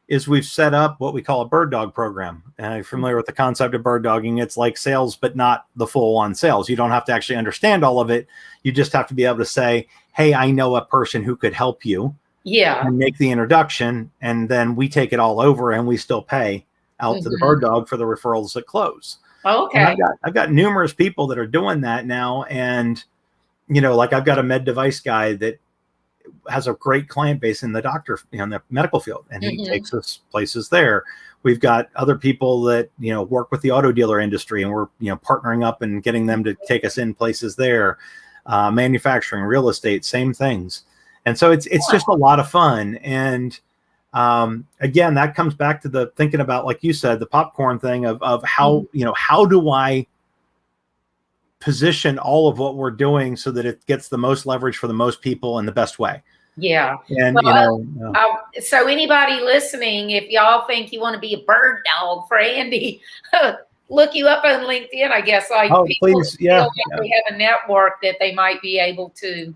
is we've set up what we call a bird dog program. And I'm familiar with the concept of bird dogging. It's like sales, but not the full on sales. You don't have to actually understand all of it. You just have to be able to say, hey, I know a person who could help you. And make the introduction. And then we take it all over and we still pay out to the bird dog for the referrals that close. Okay. I've got numerous people that are doing that now. And, you know, like I've got a med device guy that has a great client base in the doctor, you know, in the medical field, and he takes us places there. We've got other people that, you know, work with the auto dealer industry and we're, you know, partnering up and getting them to take us in places there. Manufacturing, real estate, same things. And so it's just a lot of fun. And again, that comes back to the thinking about, like you said, the popcorn thing of how, you know, how do I position all of what we're doing so that it gets the most leverage for the most people in the best way. And well, so anybody listening, if y'all think you want to be a bird dog for Andy, look you up on LinkedIn, I guess. Like please. They have a network that they might be able to,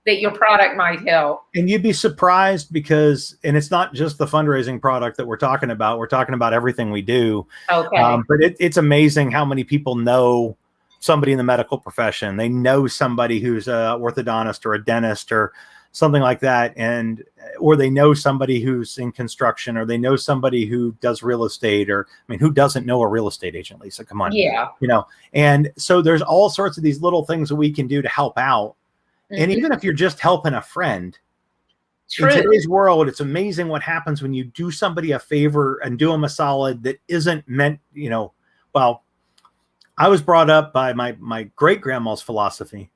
that your product might help. And you'd be surprised because, and it's not just the fundraising product that we're talking about everything we do. But it's amazing how many people know somebody in the medical profession. They know somebody who's a orthodontist or a dentist or something like that. Or they know somebody who's in construction, or they know somebody who does real estate, or, I mean, who doesn't know a real estate agent, Lisa? Come on. You know, and so there's all sorts of these little things that we can do to help out. And even if you're just helping a friend, in today's world, it's amazing what happens when you do somebody a favor and do them a solid that isn't meant, you know, well, I was brought up by my great-grandma's philosophy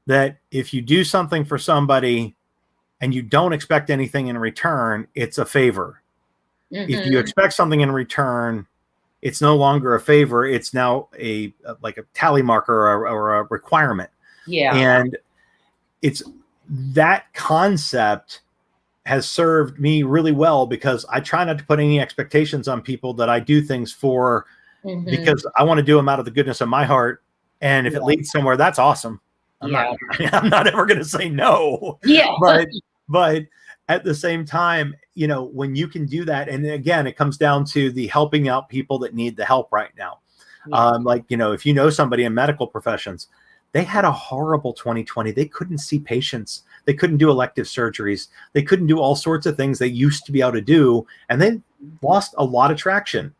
that if you do something for somebody and you don't expect anything in return, it's a favor. If you expect something in return, it's no longer a favor. It's now like a tally marker or a requirement. And it's that concept has served me really well because I try not to put any expectations on people that I do things for, because I want to do them out of the goodness of my heart. And if it leads somewhere, that's awesome. I'm not ever going to say no. But at the same time, you know, when you can do that, and again, it comes down to the helping out people that need the help right now. Like, you know, if you know somebody in medical professions, they had a horrible 2020. They couldn't see patients. They couldn't do elective surgeries. They couldn't do all sorts of things they used to be able to do. And they lost a lot of traction.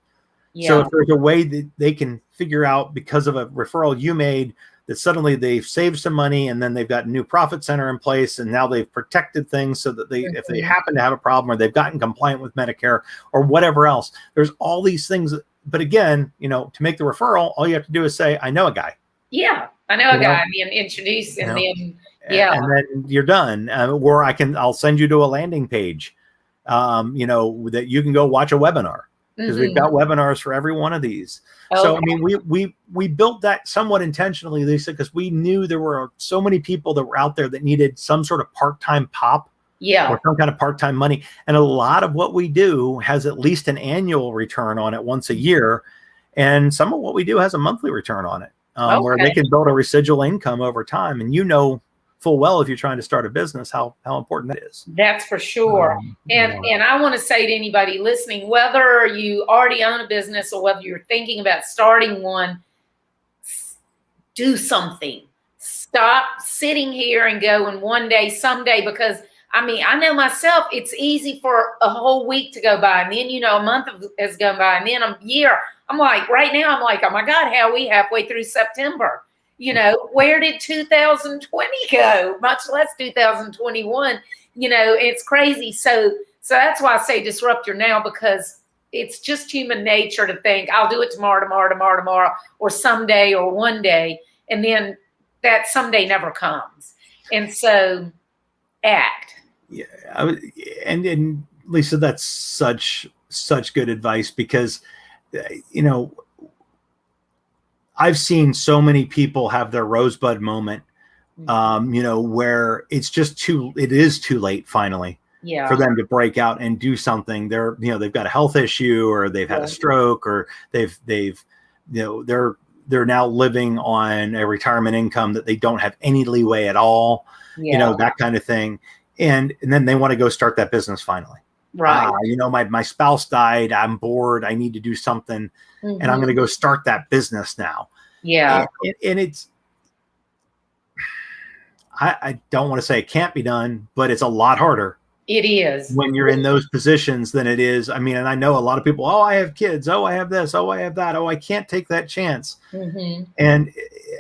So Yeah. if there's a way that they can figure out because of a referral you made that suddenly they've saved some money and then they've got a new profit center in place and now they've protected things so that if they happen to have a problem or they've gotten compliant with Medicare or whatever else, there's all these things. But again, to make the referral, all you have to do is say, I know a guy. Yeah. I know a guy, and then introduce, and then, and then you're done. Or I'll send you to a landing page, that you can go watch a webinar. Because we've got webinars for every one of these. Okay. So, I mean, we built that somewhat intentionally, Lisa, because we knew there were so many people that were out there that needed some sort of part-time pop or some kind of part-time money. And a lot of what we do has at least an annual return on it once a year. And some of what we do has a monthly return on it, where they can build a residual income over time. And full well, if you're trying to start a business, how important that is. That's for sure. And I want to say to anybody listening, whether you already own a business or whether you're thinking about starting one, do something. Stop sitting here and going one day, someday, because I know myself, it's easy for a whole week to go by, and then, a month has gone by, and then a year. I'm like, right now, I'm like, oh my God, how are we halfway through September? Where did 2020 go? Much less 2021. It's crazy. So that's why I say disrupt your now, because it's just human nature to think I'll do it tomorrow, or someday, or one day. And then that someday never comes. And so act. Yeah. And Lisa, that's such good advice, because, I've seen so many people have their rosebud moment, where it is too late finally for them to break out and do something. They've got a health issue, or they've had a stroke, or they're now living on a retirement income that they don't have any leeway at all, that kind of thing. And then they want to go start that business finally. Right. My spouse died. I'm bored. I need to do something. And I'm going to go start that business now. Yeah. And it's, I don't want to say it can't be done, but it's a lot harder. It is. When you're in those positions than it is. And I know a lot of people, I have kids. I have this. I have that. I can't take that chance. And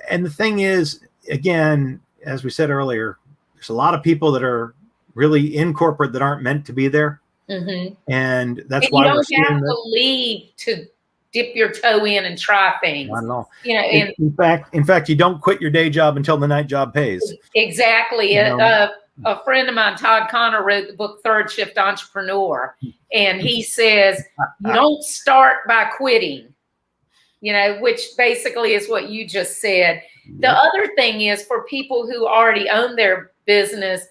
the thing is, again, as we said earlier, there's a lot of people that are really in corporate that aren't meant to be there. And that's why you don't have to leave to dip your toe in and try things. I don't know. In fact, you don't quit your day job until the night job pays. Exactly. A friend of mine, Todd Connor, wrote the book Third Shift Entrepreneur, and he says you don't start by quitting. Which basically is what you just said. The other thing is, for people who already own their business,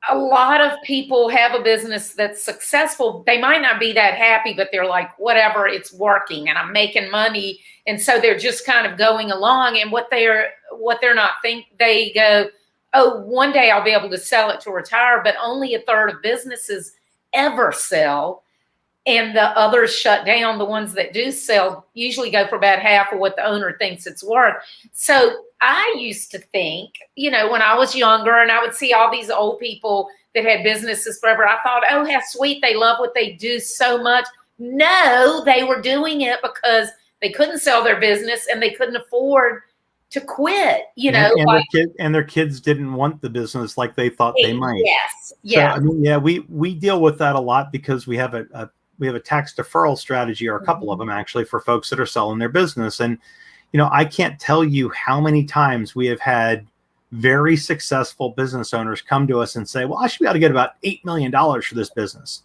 a lot of people have a business that's successful. They might not be that happy, but they're like, whatever, it's working and I'm making money. And so they're just kind of going along. And what they're not they go, oh, one day I'll be able to sell it to retire, but only a third of businesses ever sell. And the others shut down. The ones that do sell usually go for about half of what the owner thinks it's worth. So I used to think, when I was younger and I would see all these old people that had businesses forever, I thought, oh, how sweet. They love what they do so much. No, they were doing it because they couldn't sell their business and they couldn't afford to quit, and their kids didn't want the business like they thought they might. Yes. Yeah. So, we deal with that a lot because we have a tax deferral strategy, or a couple of them actually, for folks that are selling their business. And, I can't tell you how many times we have had very successful business owners come to us and say, well, I should be able to get about $8 million for this business.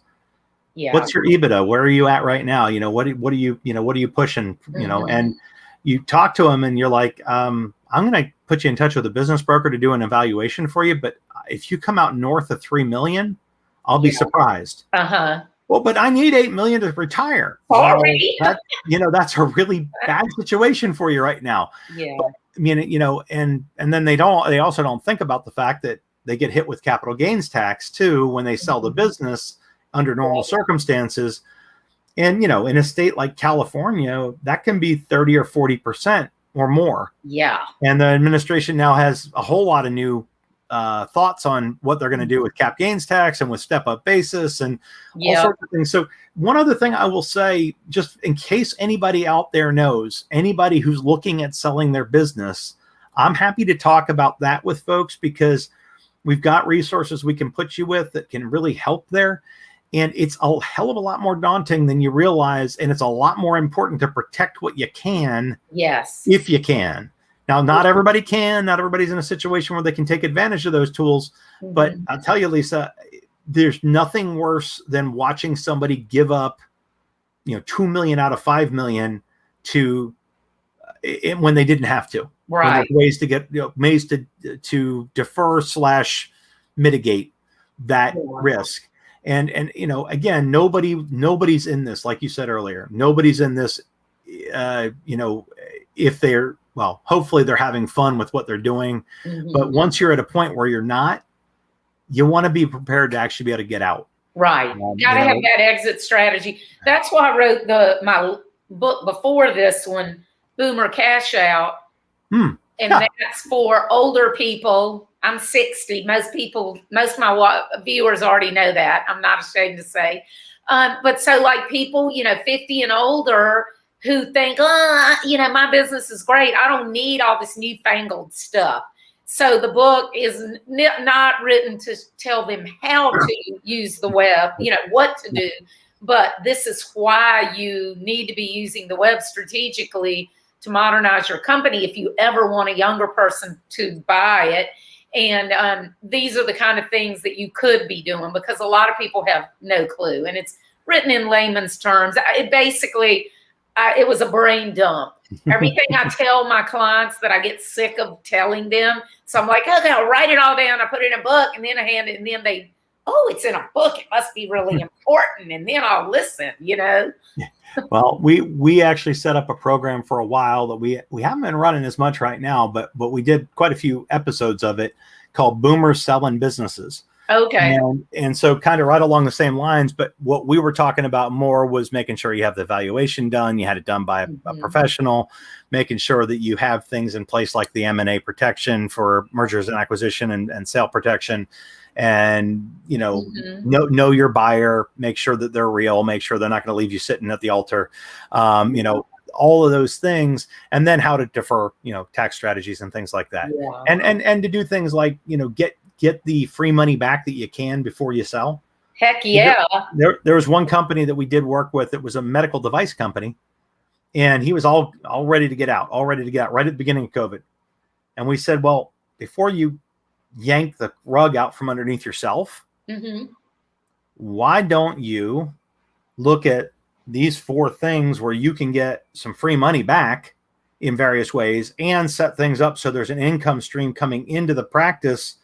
Yeah. What's your EBITDA? Where are you at right now? What are you pushing, and you talk to them and you're like, I'm going to put you in touch with a business broker to do an evaluation for you. But if you come out north of 3 million, I'll be surprised. Well, but I need 8 million to retire. Sorry. Well, that's a really bad situation for you right now. Yeah. But, and then they also don't think about the fact that they get hit with capital gains tax too when they sell the business under normal circumstances. And, in a state like California, that can be 30 or 40% or more. Yeah. And the administration now has a whole lot of new thoughts on what they're going to do with cap gains tax and with step up basis and all sorts of things. So one other thing I will say, just in case anybody out there knows, anybody who's looking at selling their business, I'm happy to talk about that with folks, because we've got resources we can put you with that can really help there. And it's a hell of a lot more daunting than you realize. And it's a lot more important to protect what you can. Yes. If you can. Now, not everybody can. Not everybody's in a situation where they can take advantage of those tools. Mm-hmm. But I'll tell you, Lisa, there's nothing worse than watching somebody give up, $2 million out of $5 million to when they didn't have to. Right. Ways to get, ways to defer / mitigate that risk. And again, nobody's in this, like you said earlier, nobody's in this, if they're, hopefully they're having fun with what they're doing. Mm-hmm. But once you're at a point where you're not, you want to be prepared to actually be able to get out. Right. Got to have that exit strategy. That's why I wrote my book before this one, Boomer Cash Out. And that's for older people. I'm 60. Most of my viewers already know that. I'm not ashamed to say. But so like people, 50 and older who think, my business is great. I don't need all this newfangled stuff. So the book is not written to tell them how to use the web, what to do. But this is why you need to be using the web strategically to modernize your company if you ever want a younger person to buy it. And these are the kind of things that you could be doing, because a lot of people have no clue. And it's written in layman's terms. It was a brain dump. Everything I tell my clients that I get sick of telling them. So I'm like, okay, I'll write it all down. I put it in a book, and then I hand it, and then they, it's in a book. It must be really important. And then I'll listen, Well, we actually set up a program for a while that we haven't been running as much right now, but we did quite a few episodes of it, called Boomers Selling Businesses. Okay. And so kind of right along the same lines, but what we were talking about more was making sure you have the valuation done. You had it done by a professional, making sure that you have things in place like the M&A protection for mergers and acquisition and sale protection. And, know your buyer, make sure that they're real, make sure they're not going to leave you sitting at the altar, all of those things. And then how to defer, tax strategies and things like that. Yeah. And to do things like, get the free money back that you can before you sell. Heck yeah. There was one company that we did work with. It was a medical device company, and he was all ready to get out, right at the beginning of COVID. And we said, well, before you yank the rug out from underneath yourself, why don't you look at these 4 things where you can get some free money back in various ways and set things up so there's an income stream coming into the practice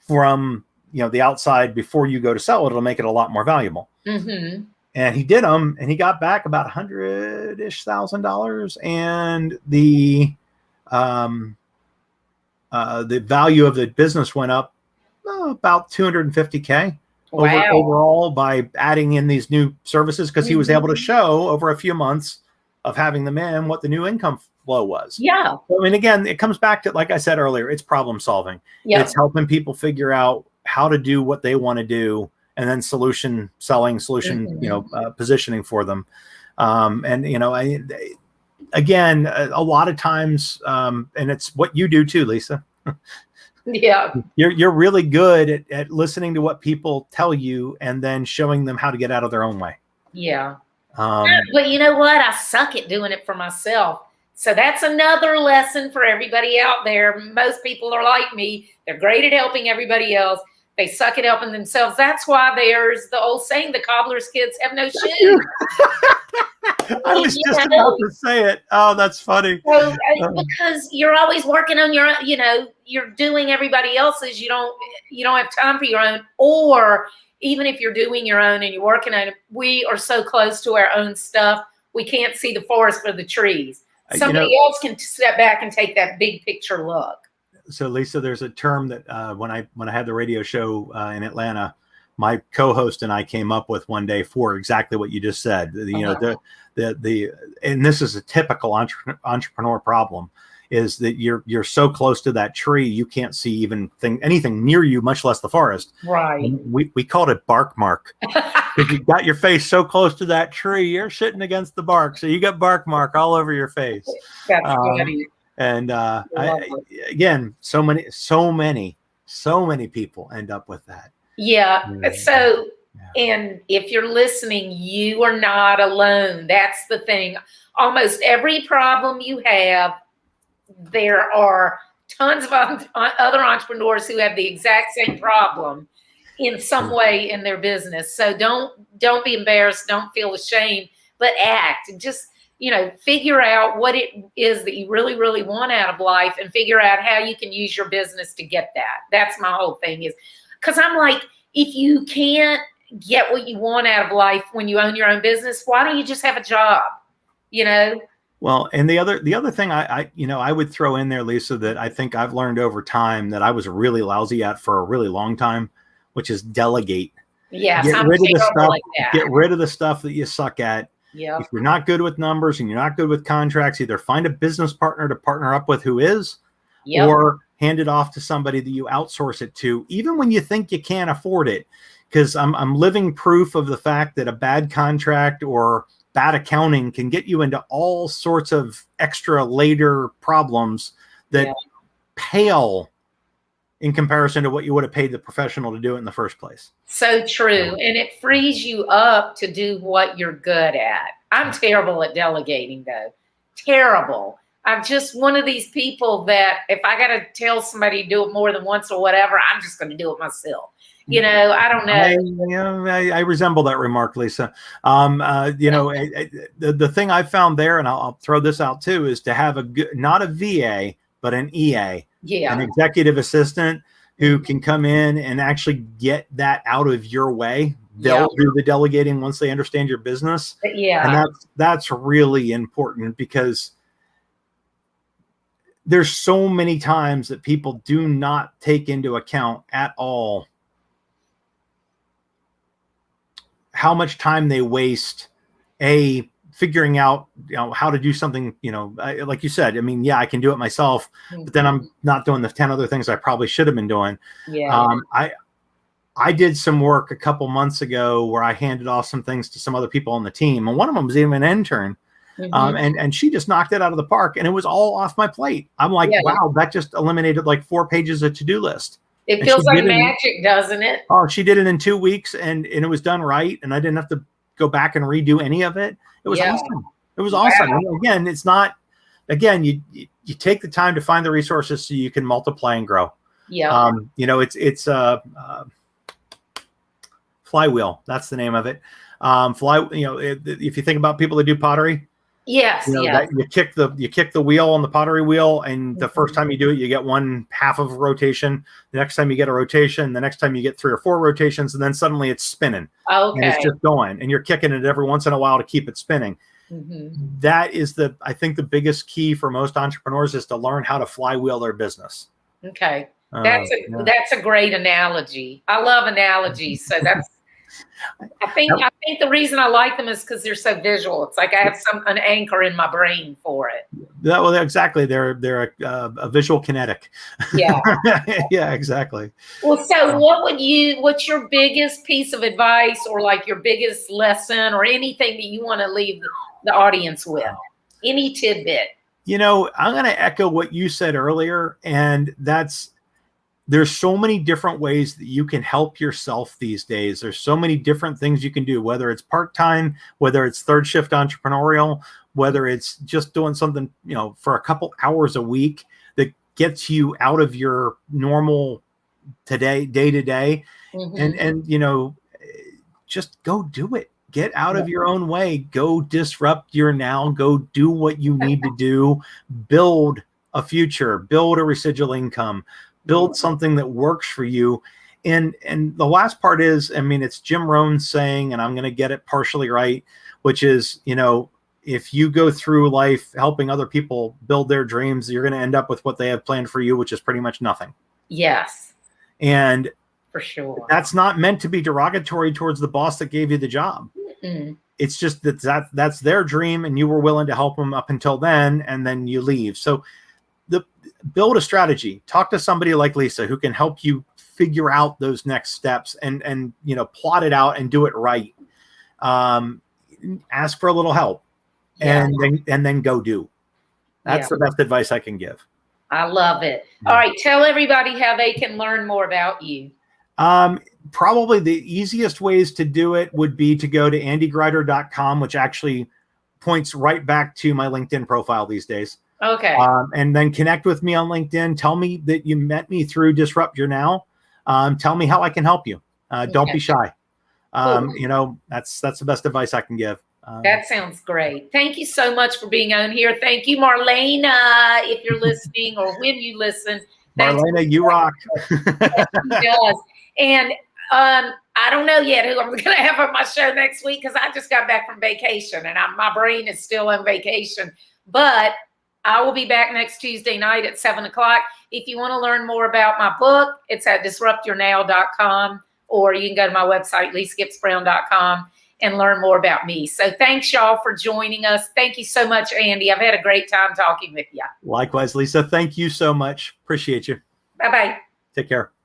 from the outside before you go to sell it. It'll make it a lot more valuable. And he did them, and he got back about $100,000, and the value of the business went up about $250K overall by adding in these new services, because he was able to show over a few months of having them in what the new income flow was. Yeah. I mean, again, it comes back to, like I said earlier, it's problem solving. Yeah. It's helping people figure out how to do what they want to do, and then solution selling, positioning for them. Again, a lot of times, and it's what you do too, Lisa. Yeah. You're really good at listening to what people tell you and then showing them how to get out of their own way. Yeah. But you know what? I suck at doing it for myself. So that's another lesson for everybody out there. Most people are like me. They're great at helping everybody else. They suck at helping themselves. That's why there's the old saying, the cobbler's kids have no shoes. I was just about to say it. Oh, that's funny. So, because you're always working on your own, you're doing everybody else's. You don't have time for your own. Or even if you're doing your own and you're working on it, we are so close to our own stuff, we can't see the forest for the trees. Somebody else can step back and take that big picture look. So, Lisa, there's a term that when I had the radio show in Atlanta, my co-host and I came up with one day for exactly what you just said. And this is a typical entrepreneur problem, is that you're so close to that tree you can't see even anything near you, much less the forest. Right. We called it bark mark. If you got your face so close to that tree, you're sitting against the bark, so you got bark mark all over your face. That's funny. And again, so many people end up with that. Yeah. So, and if you're listening, you are not alone. That's the thing. Almost every problem you have, there are tons of other entrepreneurs who have the exact same problem in some way in their business. So don't be embarrassed. Don't feel ashamed, but act. Just, figure out what it is that you really, really want out of life and figure out how you can use your business to get that. That's my whole thing is, because I'm like, if you can't get what you want out of life when you own your own business, why don't you just have a job? Well, and the other thing I would throw in there, Lisa, that I think I've learned over time that I was really lousy at for a really long time, which is delegate. Yeah, get rid of the stuff that you suck at. Yeah. If you're not good with numbers and you're not good with contracts, either find a business partner to partner up with who is, or hand it off to somebody that you outsource it to, even when you think you can't afford it. Because I'm living proof of the fact that a bad contract or bad accounting can get you into all sorts of extra later problems that pale in comparison to what you would have paid the professional to do it in the first place. So true. And it frees you up to do what you're good at. I'm terrible at delegating, though. Terrible. I'm just one of these people that if I got to tell somebody to do it more than once or whatever, I'm just going to do it myself. I don't know. I resemble that remark, Lisa. The thing I found there, and I'll throw this out too, is to have not a VA, but an EA, an executive assistant who can come in and actually get that out of your way. They'll do the delegating once they understand your business. Yeah. And that's really important, because there's so many times that people do not take into account at all how much time they waste figuring out, how to do something, like you said. I mean, I can do it myself, but then I'm not doing the 10 other things I probably should have been doing. Yeah. I did some work a couple months ago where I handed off some things to some other people on the team, and one of them was even an intern. And she just knocked it out of the park, and it was all off my plate. I'm like, wow, that just eliminated like 4 pages of to-do list. It feels like magic, doesn't it? Oh, she did it in 2 weeks, and it was done right, and I didn't have to go back and redo any of it. It was awesome. It was awesome. And again, it's not. Again, you take the time to find the resources so you can multiply and grow. Yeah. It's flywheel. That's the name of it. If you think about people that do pottery. Yes. You kick the wheel on the pottery wheel, and the first time you do it, you get 1/2 of a rotation. The next time you get a rotation, the next time you get 3 or 4 rotations, and then suddenly it's spinning. Okay. And it's just going, and you're kicking it every once in a while to keep it spinning. That is I think the biggest key for most entrepreneurs is to learn how to flywheel their business. Okay. That's a great analogy. I love analogies. So that's, I think the reason I like them is because they're so visual. It's like I have an anchor in my brain for it. Well, exactly. They're a visual kinetic. Yeah. Yeah, exactly. Well, so what's your biggest piece of advice, or like your biggest lesson, or anything that you want to leave the audience with? Any tidbit? I'm going to echo what you said earlier, and there's so many different ways that you can help yourself these days. There's so many different things you can do, whether it's part-time, whether it's third shift entrepreneurial, whether it's just doing something, for a couple hours a week that gets you out of your normal day to day. And just go do it. Get out of your own way. Go disrupt your now. Go do what you need to do. Build a future, build a residual income, build something that works for you. And the last part is, it's Jim Rohn's saying, and I'm going to get it partially right, which is, if you go through life helping other people build their dreams, you're going to end up with what they have planned for you, which is pretty much nothing. Yes. And for sure, that's not meant to be derogatory towards the boss that gave you the job. It's just that's their dream, and you were willing to help them up until then, and then you leave. So build a strategy. Talk to somebody like Lisa who can help you figure out those next steps and plot it out and do it right. Ask for a little help, and then go do. That's the best advice I can give. I love it. All right, tell everybody how they can learn more about you. Probably the easiest ways to do it would be to go to andygreider.com, which actually points right back to my LinkedIn profile these days. Okay. And then connect with me on LinkedIn. Tell me that you met me through Disrupt Your Now. Tell me how I can help you. Don't be shy. Cool. That's the best advice I can give. That sounds great. Thank you so much for being on here. Thank you, Marlena, if you're listening or when you listen. Marlena, you rock. Yes, she does. And I don't know yet who I'm going to have on my show next week because I just got back from vacation and my brain is still on vacation. But I will be back next Tuesday night at 7 o'clock. If you want to learn more about my book, it's at disruptyournow.com, or you can go to my website, lisakipps-brown.com, and learn more about me. So thanks, y'all, for joining us. Thank you so much, Andy. I've had a great time talking with you. Likewise, Lisa. Thank you so much. Appreciate you. Bye-bye. Take care.